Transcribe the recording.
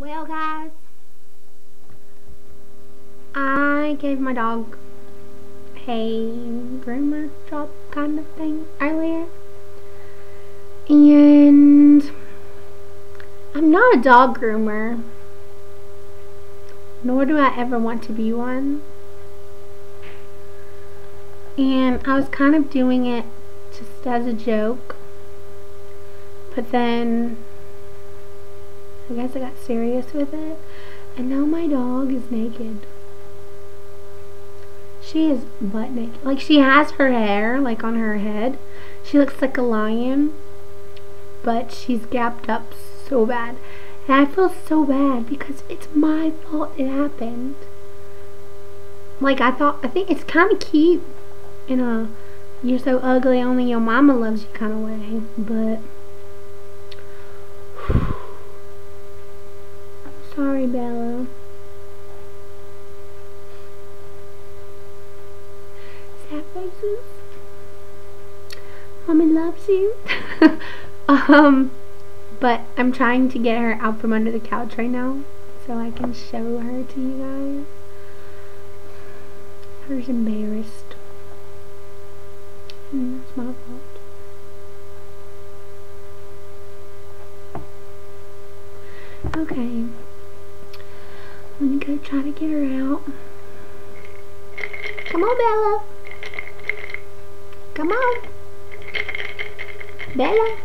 Well, guys, I gave my dog a groomer job kind of thing earlier, and I'm not a dog groomer, nor do I ever want to be one. And I was kind of doing it just as a joke, but then I guess I got serious with it, and now my dog is naked. She is butt naked. Like, she has her hair, like, on her head. She looks like a lion, but she's gapped up so bad. And I feel so bad because it's my fault it happened. Like, I think it's kind of cute in a you're so ugly only your mama loves you kind of way, but sorry, Bella. Sad faces. Mommy loves you. But I'm trying to get her out from under the couch right now so I can show her to you guys. Her's embarrassed. It's my fault. Okay. I'm gonna go try to get her out. Come on, Bella. Come on. Bella.